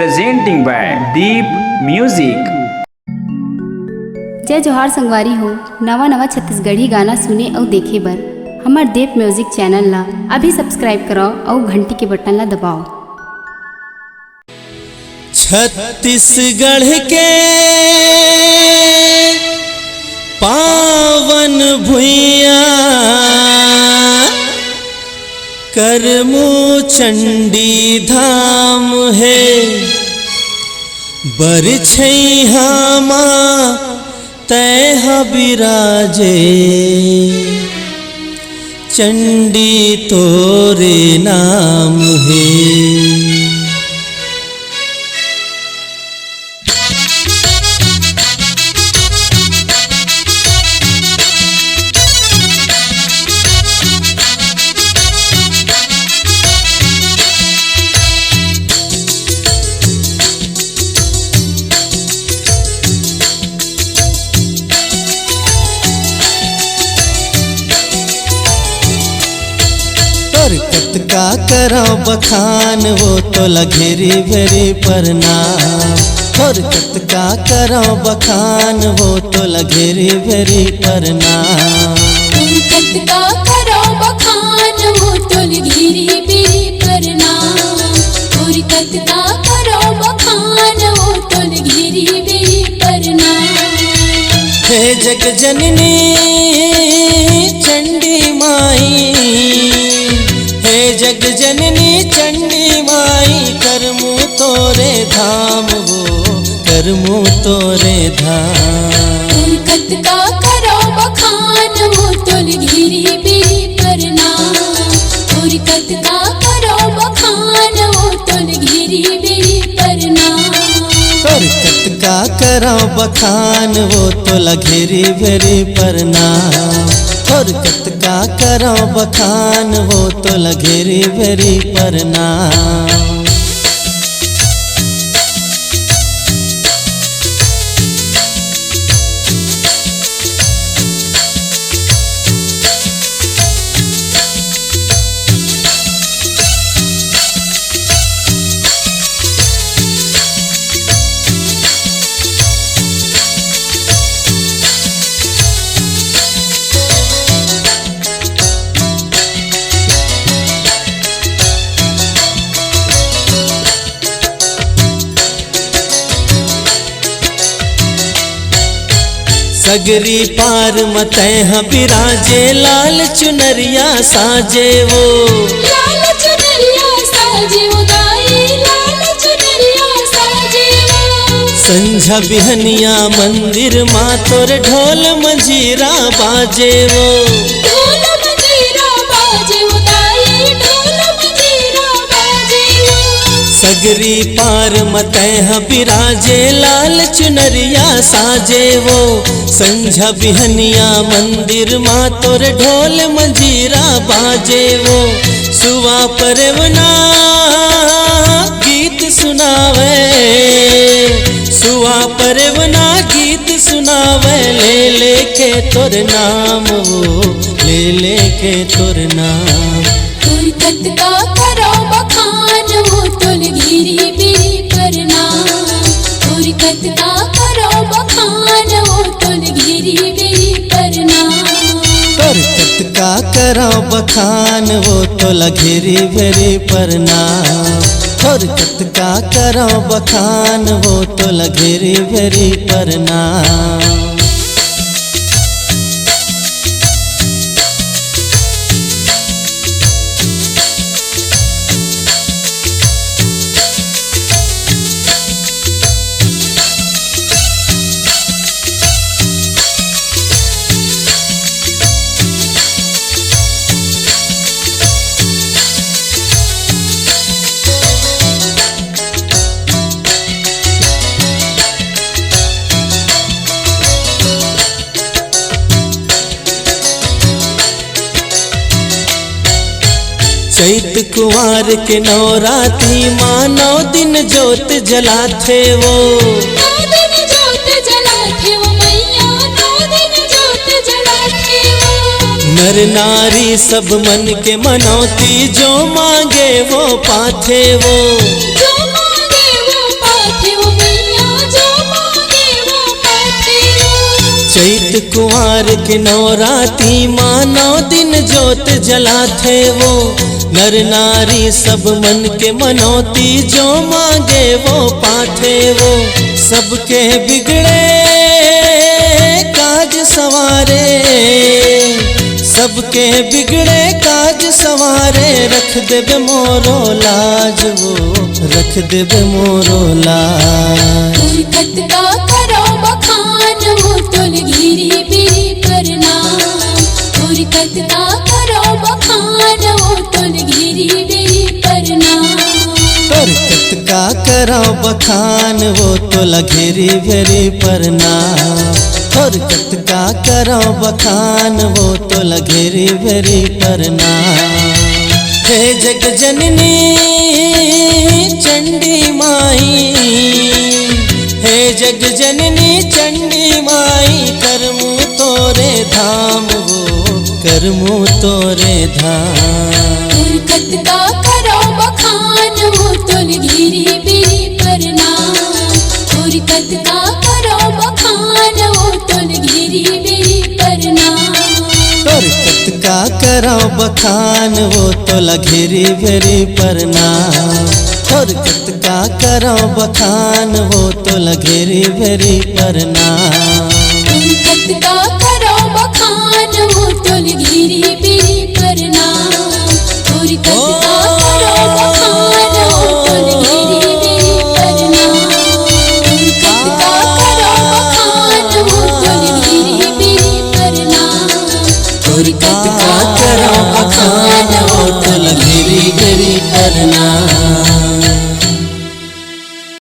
presenting by Deep Music। जय जोहार संगवारी हो। नवा नवा छत्तीसगढ़ी गाना सुने और देखे बर हमार देव म्यूजिक चैनल ला अभी सब्सक्राइब करो और घंटी के बटन ला दबाओ। छत्तीसगढ़ के पावन भुइया करमू चंडी धाम है, बरछैया माँ तैह बिराजे चंडी तोरे नाम है। का करो बखान वो तो लगेरी भेरी प्रणाम। हरकत का करो बखान वो तो लगेरी भेरी प्रणाम। हरकत का करो बखान वो तो लगेरी भेरी प्रणाम। हरकत का करो बखान वो तो लगेरी भेरी प्रणाम। हे जग जननी चंडी माई, जग जननी चंडी माई करमू तोरे धाम वो करमू तोरे धाम। हरकत का करो बखान वो तो लगेरी भेरी प्रणाम। हरकत का करो बखान वो तो लगेरी भेरी प्रणाम। हरकत का करो बखान वो तो लगेरी भेरी प्रणाम। हरकत का करो बखान वो तो लगेरी भेरी प्रणाम। सगरी पार मतैह बिराजे लाल चुनरिया साजे वो। लाल चुनरिया साजे वो गाई लाल चुनरिया साजे वो। संझा बिहनिया मंदिर माँ तोर ढोल मंजीरा बाजे वो। ढोल मंजीरा बाजे वो गाई ढोल मंजीरा बाजे वो। सगरी पार मतैह बिराजे लाल चुनरिया साजे वो। संझा बिहनिया मंदिर माँ तोर ढोल मंजीरा बाजे वो। सुवा परवना गीत सुनावे, सुवा परवना गीत सुनावे ले लेके तोर नाम वो ले लेके तोर नाम। हरकत का करो बखान वो तो लगेरी भेरी प्रणाम। हरकत का करो बखान वो तो लगेरी भेरी प्रणाम। हरकत का करो बखान वो तो लगेरी भेरी प्रणाम। हरकत का करो बखान वो तो लगेरी भेरी प्रणाम। चैत कुंवार के नवरात्रि माँ 9 दिन जोत जलाथे वो। 9 दिन जोत जलाथे वो मैया 9 दिन जोत जलाथे वो। नर नारी सब मन के मनौती जो मांगे वो पाथे वो। जो मांगे वो चैत कुंवार के नवराती माँ 9 दिन जोत जलाथे वो। नर नारी सब मन के मनौती जो मांगे वो पाथे वो। सबके बिगड़े काज सवारे, सबके बिगड़े काज सवारे, रख देबे मोरो लाज वो, रख देबे मोरो लाज। तुरकत का करो बखान वो तुलगिरी बिरी प्रणाम। तुरकत का करो बखान वो तुलगिरी बिरी प्रणाम। तुरकत का करो बखान वो तुलगिरी बिरी प्रणाम। तुरकत का करो बखान वो तुलगिरी बिरी प्रणाम। हे जग जननी चंडी माई, हे जग जननी चंडी माई, करमू तोरे धाम वो, करमू तोरे धाम। तुरकत का करो बखान वो तुलगिरी बिरी प्रणाम। तुरकत का करो बखान वो तुलगिरी बिरी प्रणाम। तुरकत का करो बखान वो तुलगिरी बिरी प्रणाम। तुरकत का करो बखान वो तुलगिरी बिरी प्रणाम।